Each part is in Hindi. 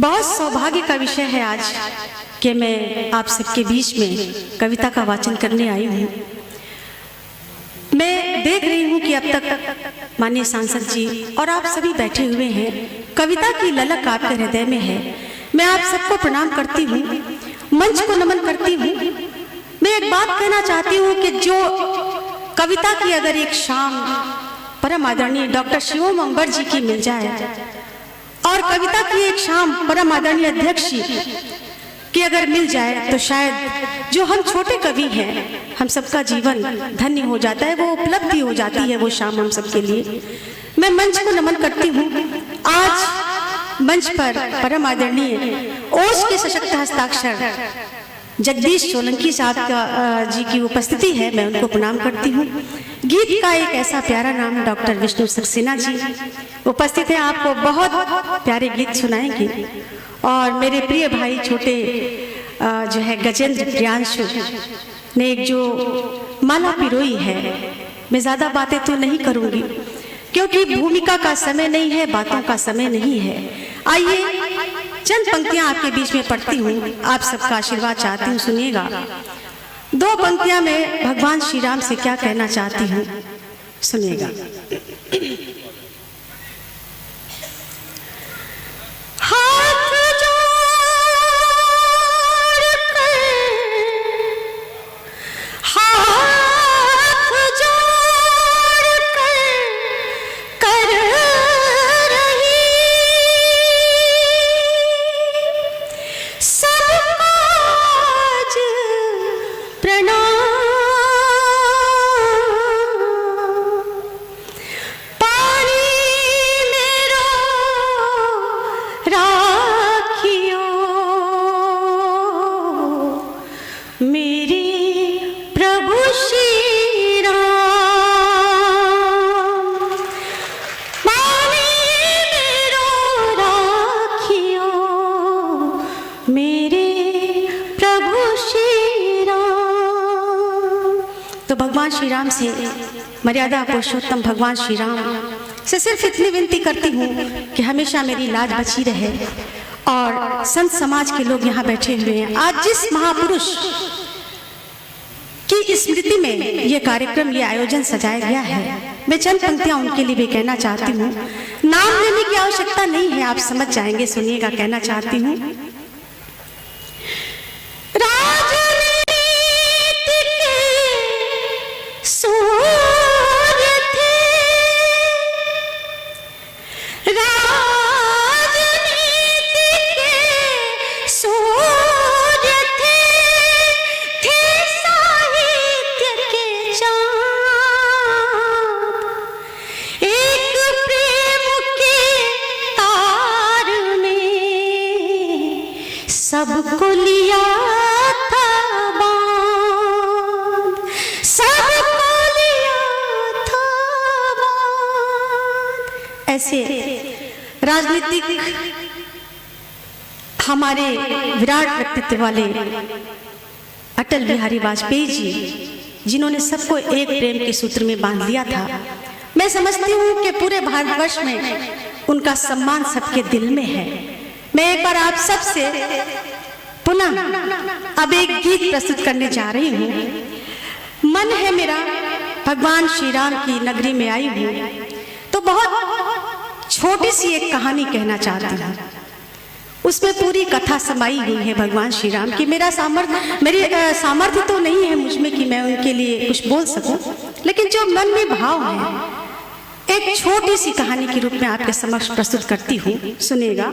बहुत सौभाग्य का विषय है आज कि मैं आप सबके बीच में कविता का वाचन करने आई हूँ। मैं देख रही हूँ कि अब तक माननीय सांसद जी और आप सभी बैठे हुए हैं। कविता की ललक आपके हृदय में है। मैं आप सबको प्रणाम करती हूँ, मंच को नमन करती हूँ। मैं एक बात कहना चाहती हूँ कि जो कविता की अगर एक शाम परम आदरणीय डॉक्टर शिवम अंबर जी की मिल जाए और कविता की एक शाम परम आदरणीय अध्यक्ष जी की अगर मिल जाए तो शायद जो हम छोटे कवि हैं हम सबका जीवन धन्य हो जाता है, वो उपलब्धि हो जाती है वो शाम हम सबके लिए। मैं मंच को नमन करती हूँ। आज मंच पर परम आदरणीय ओश के सशक्त हस्ताक्षर जगदीश सोलंकी साहब का जी की उपस्थिति है, मैं उनको प्रणाम करती हूँ। गीत का एक ऐसा प्यारा नाम डॉक्टर विष्णु सक्सेना जी उपस्थित है, आपको बहुत प्यारे गीत सुनाएंगे। और मेरे प्रिय भाई छोटे जो है गजेंद्र प्रियांशु ने एक जो माला पिरोई है, मैं ज़्यादा बातें तो नहीं करूँगी क्योंकि भूमिका का समय नहीं है, बातों का समय नहीं है। आइए चंद पंक्तियां आपके बीच में पढ़ती हूँ, आप सबका आशीर्वाद चाहती हूँ, सुनिएगा। दो पंक्तियां मैं भगवान श्री राम से क्या कहना चाहती हूँ, सुनिएगा। तो भगवान श्री राम से, मर्यादा पुरुषोत्तम भगवान श्री राम से सिर्फ इतनी विनती करती हूँ कि हमेशा मेरी लाज बची रहे। और संत समाज के लोग यहाँ बैठे हुए हैं, आज जिस महापुरुष की स्मृति में ये कार्यक्रम, ये आयोजन सजाया गया है, मैं चंद पंक्तियाँ उनके लिए भी कहना चाहती हूँ। नाम लेने की आवश्यकता नहीं है, आप समझ जाएंगे, सुनिएगा। कहना चाहती हूँ, सबको लिया था बांध, सबको लिया था बांध। ऐसे राजनीतिक हमारे विराट व्यक्तित्व वाले अटल बिहारी वाजपेयी जी, जिन्होंने सबको एक प्रेम के सूत्र में बांध लिया था। मैं समझती हूँ कि पूरे भारतवर्ष में उनका सम्मान सबके दिल में है। मैं एक बार आप सब से पुनः अब एक गीत प्रस्तुत करने जा रही हूँ। मन है मेरा भगवान श्री राम की नगरी में आई हूँ, तो बहुत छोटी सी एक कहानी कहना चाहती हूँ। उसमें पूरी कथा समाई हुई है भगवान श्री राम की। मेरी सामर्थ्य तो नहीं है मुझ में कि मैं उनके लिए कुछ बोल सकूं, लेकिन जो मन में भाव है एक छोटी सी कहानी के रूप में आपके समक्ष प्रस्तुत करती हूँ, सुनिएगा।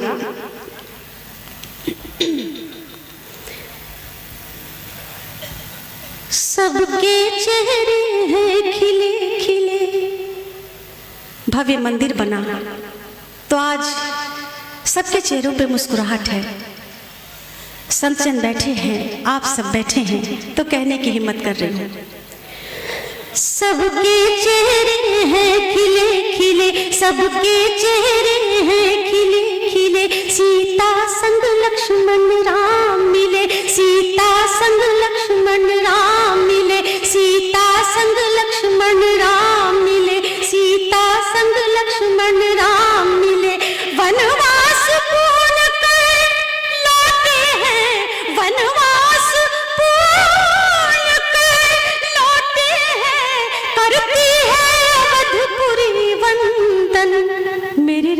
सबके चेहरे हैं खिले खिले, भव्य मंदिर बना तो आज सबके चेहरों पे मुस्कुराहट है। संत जन बैठे हैं, आप सब बैठे हैं, तो कहने की हिम्मत कर रही हूँ। सबके चेहरे हैं खिले खिले, सबके चेहरे हैं खिले खिले, सीता संग लक्ष्मण राम मिले, सीता संग लक्ष्मण राम मिले, सीता संग लक्ष्मण राम मिले, सीता संग लक्ष्मण राम मिले। वनवास पूर्ण कर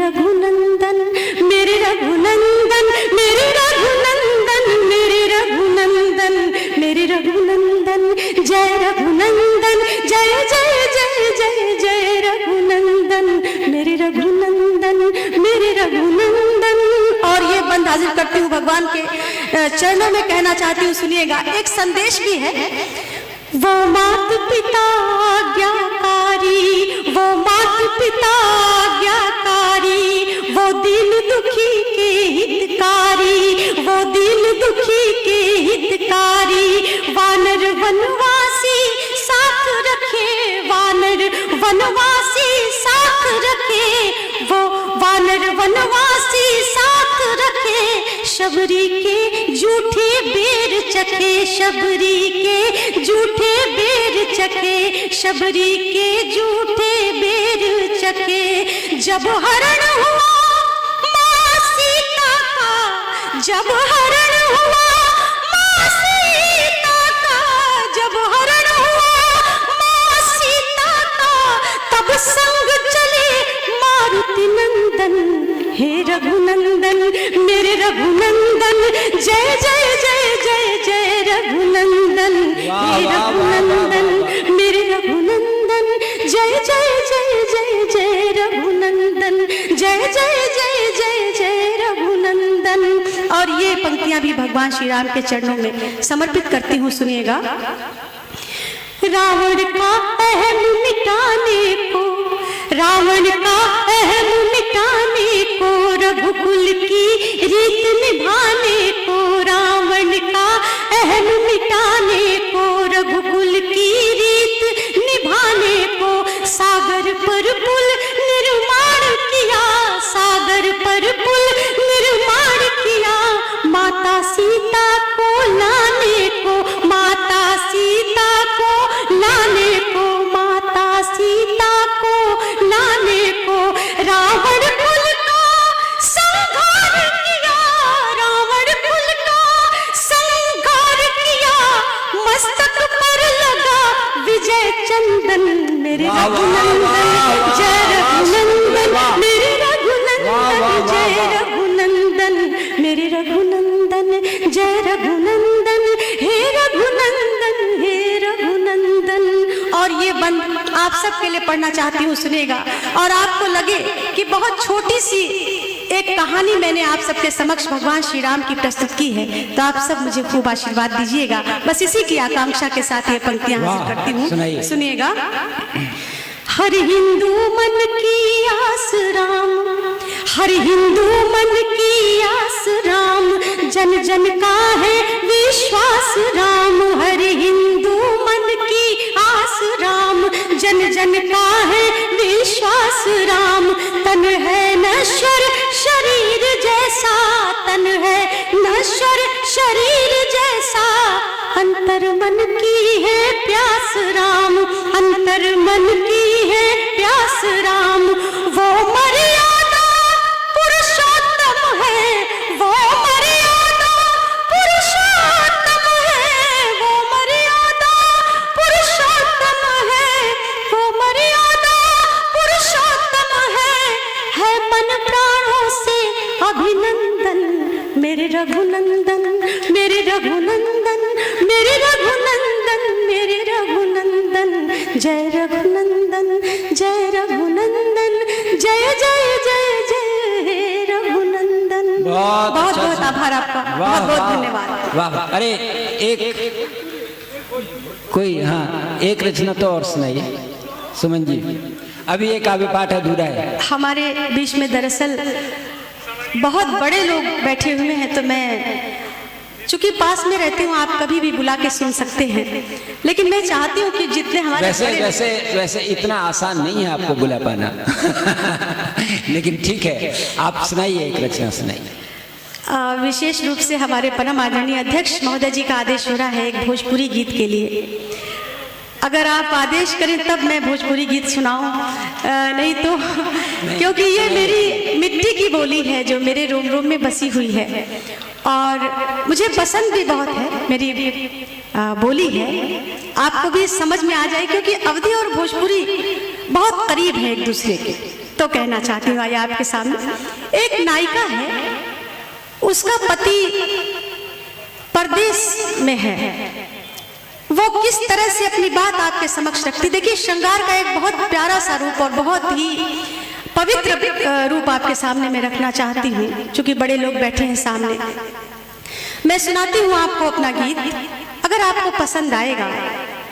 रघुनंदन, मेरे रघुनंदन, मेरे रघुनंदन, मेरे रघुनंदन, मेरे रघुनंदन, जय रघुनंदन, जय जय जय जय जय रघुनंदन, मेरे रघुनंदन, मेरे रघुनंदन। और ये बंद हाजिर करती हूँ भगवान के चरणों में, कहना चाहती हूँ, सुनिएगा। एक संदेश भी है। वो मात पिता आज्ञाकारी, वो मात पिता आज्ञाकारी, वो दीन दुखी के हितकारी, वो दीन दुखी के हितकारी, वानर वनवासी साथ रखे, वानर वनवासी साथ रखे, वो वानर वनवासी साथ रखे, शबरी के झूठे बेर चखे, शबरी के झूठे बेर चखे, शबरी के झूठे बेर चखे। जब हरण हुआ मां सीता का, जब हरण हुआ मां सीता का, जब हरण हुआ मां सीता का, तब संग चले मारुति नंदन, हे रघुनंदन, मेरे रघुनंदन, जय जय जय जय जय रघुनंदन, हे रघुनंदन, मेरे रघुनंदन, जय जय जय जय जय रघुनंदन, जय जय जय जय जय रघुनंदन। और ये पंक्तियां भी भगवान श्री राम के चरणों में समर्पित करती हूँ, सुनिएगा। रावण का अहम मिटाने को, रावण का अहम मिटाने को, रघुकुल की रीत निभाने को, रावण का अहम मिटाने को, रघुकुल की रीत निभाने को, सागर पर पुल निर्माण किया, सागर पर पुल निर्माण किया, माता सीता को लाने को, माता सीता को लाने को, माता सीता को लाने को, रावण कुल का संहार किया, रावण कुल का संहार किया, मस्तक पर लगा विजय चंदन, मेरे रघुनंदन, जय रघुनंदन, मेरे रघुनंदन, जय रघुनंदन, मेरे रघुनंदन, जय रघुनंदन, हे रघुनंदन, हे रघुनंदन। और ये बंद आप सबके लिए पढ़ना चाहती हूँ, सुनेगा। और आपको लगे कि बहुत छोटी सी एक कहानी मैंने आप सबके समक्ष भगवान श्री राम की प्रस्तुत की है, तो आप सब मुझे खूब आशीर्वाद दीजिएगा। बस इसी की आकांक्षा के साथ ये पंक्तियां हासिल करती हूँ, सुनिएगा। हर हिंदू मन की आस राम, हर हिंदू मन की आस राम, जन जन का है विश्वास राम, हर हिंदू मन की आस राम, जन जन का है विश्वास राम। तन है नश्वर शरीर जैसा, तन है नश्वर शरीर जैसा, अंतर मन की है प्यास राम, अंतर मन की है प्यास राम। वो मर्यादा पुरुषोत्तम है, वो मर्यादा पुरुषोत्तम है, वो मर्यादा पुरुषोत्तम है, वो मर्यादा पुरुषोत्तम है मन प्राणों से अभिनंदन, मेरे रघुनंदन, मेरे रघुनंदन, मेरे रघुनंदन, मेरे रघुनंदन, जय रघुनंदन, जय रघुनंदन, जय जय जय जय रघुनंदन। बहुत बहुत आभार आपका, बहुत बहुत धन्यवाद। वाह। अरे एक कोई, हाँ, एक रचना तो और सुनाइए सुमन जी, अभी एक काव्य पाठ अधूरा है हमारे बीच में। दरअसल बहुत बड़े लोग बैठे हुए हैं, तो मैं चूंकि पास में रहती हूँ, आप कभी भी बुला के सुन सकते हैं, लेकिन मैं चाहती हूँ कि जितने हमारे वैसे इतना आसान नहीं है आपको बुला पाना लेकिन ठीक है, आप सुनाइए, एक रचना सुनाइए। विशेष रूप से हमारे परम आदरणीय अध्यक्ष महोदय जी का आदेश हो रहा है एक भोजपुरी गीत के लिए। अगर आप आदेश करें तब मैं भोजपुरी गीत सुनाऊं, नहीं तो क्योंकि ये मेरी मिट्टी की बोली है जो मेरे रोम रोम में बसी हुई है, और मुझे पसंद भी बहुत है, मेरी बोली है, आपको भी समझ में आ जाए, क्योंकि अवधी और भोजपुरी बहुत करीब है एक दूसरे के। तो कहना चाहती हूँ, आइए आपके सामने। एक नायिका है, उसका पति परदेश में है, वो किस तरह से अपनी बात आपके समक्ष रखती। देखिए, श्रृंगार का एक बहुत प्यारा सा रूप और बहुत ही पवित्र रूप आपके सामने मैं रखना चाहती हूँ, क्योंकि बड़े लोग बैठे हैं सामने। मैं सुनाती हूँ आपको अपना गीत, अगर आपको पसंद आएगा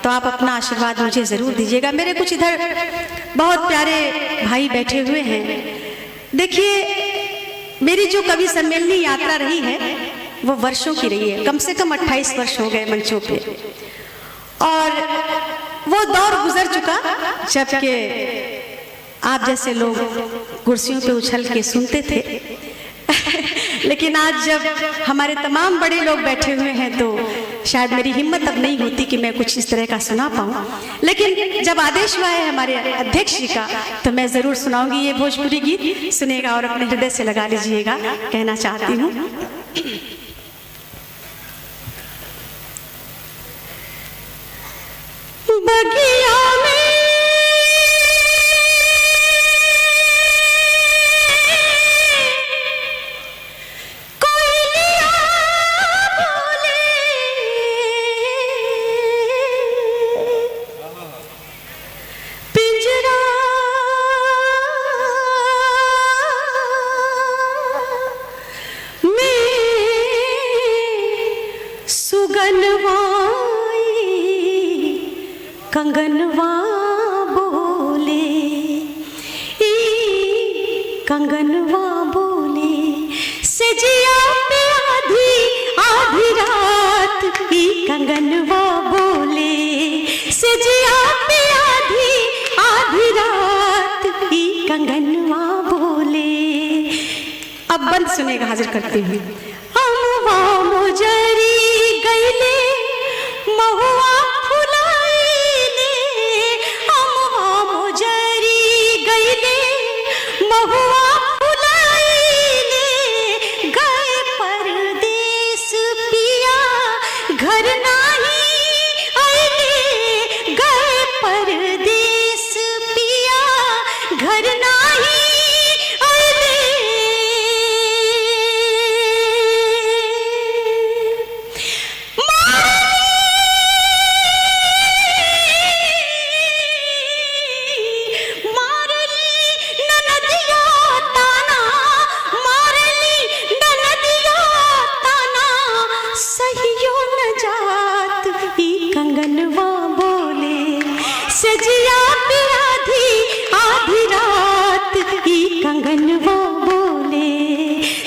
तो आप अपना आशीर्वाद मुझे ज़रूर दीजिएगा। मेरे कुछ इधर बहुत प्यारे भाई बैठे हुए हैं। देखिए, मेरी जो कवि सम्मेलनी यात्रा रही है वो वर्षों की रही है, कम से कम 28 वर्ष हो गए मंचों पे, और वो दौर गुजर चुका जबकि आप जैसे लोग कुर्सियों पे उछल के सुनते थे लेकिन आज जब हमारे तमाम बड़े लोग बैठे हुए हैं तो शायद मेरी हिम्मत अब नहीं होती कि मैं कुछ इस तरह का सुना पाऊँ, लेकिन जब आदेश हुआ है हमारे अध्यक्ष जी का तो मैं ज़रूर सुनाऊंगी। ये भोजपुरी गीत सुनेगा और अपने हृदय से लगा लीजिएगा, कहना चाहती हूँ। बगिया में कोयलिया बोले, पिंजरा में सुगनवा कंगनवा बोले, कंगनवा बोले, सजिया पे आधी आधी रात कंगनवा बोले, सजिया पे आधी आधी रात कंगनवा बोले। अब बंद सुनेगा, हाजिर करती हूँ। अमवा मुजरी गईले महुआ कंगनवा बोले,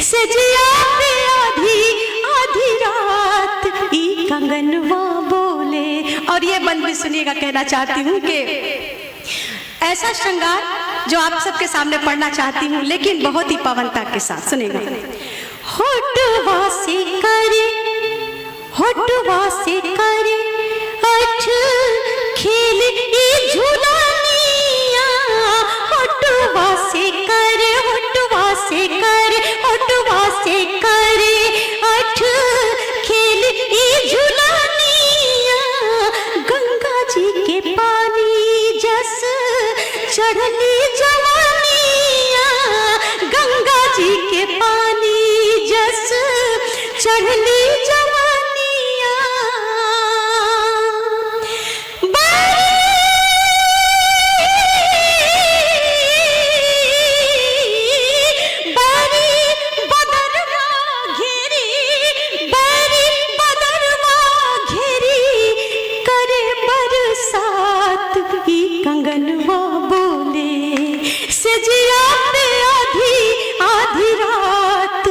सजिया पे आधी आधी रात कंगनवा बोले। और ये बंद भी सुनिएगा, कहना चाहती हूँ कि ऐसा श्रृंगार जो आप सबके सामने पढ़ना चाहती हूँ, लेकिन बहुत ही पावनता के साथ सुनेगा। होठवा से करे, होठवा से करे अठ खेल झूलानिया, होठवा से करे, होठवा से करे, होठवा से करे अठ खेल झूलानिया, गंगा जी के पानी जस चढ़ली जवानिया, गंगा जी के पानी जस चढ़ली जवानिया। कंगनवा बोले, सजिया पे आधी आधी रात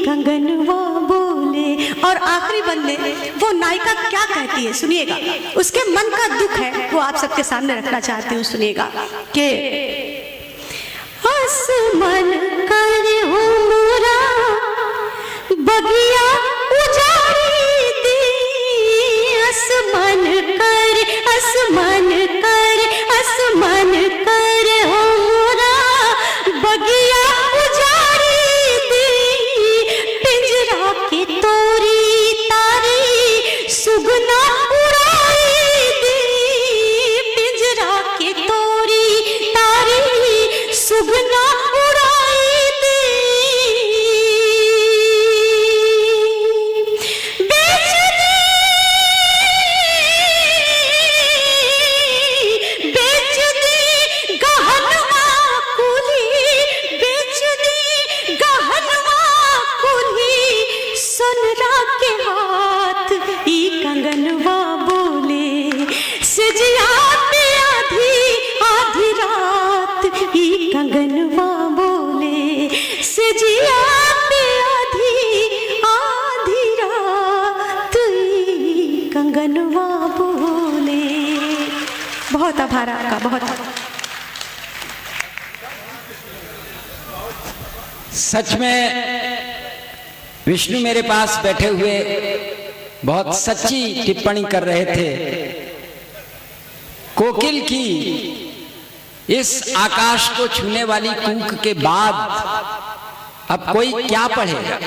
कंगनवा बोले। और आखिरी बंदे वो नायिका क्या कहती है सुनिएगा, उसके मन का दुख है वो आप सबके सामने रखना चाहती हूँ, सुनिएगा कि आसमान करे हो मोरा बगिया उजाड़ी दी, आसमान करे, आसमान करे, आसमान करे हो मोरा बगिया उजाड़ी दी, पिंजरा के तोरी तारी सुगना उड़ाई दी, पिंजरा के तोरी तारी सुगना जिया पे आधी रात कंगनवा बोले। बहुत आभार आपका, बहुत सच में विष्णु मेरे पास बैठे हुए बहुत सच्ची टिप्पणी कर रहे थे। कोकिल की इस आकाश को छूने वाली कूक के बाद अब कोई क्या पढ़ेगा।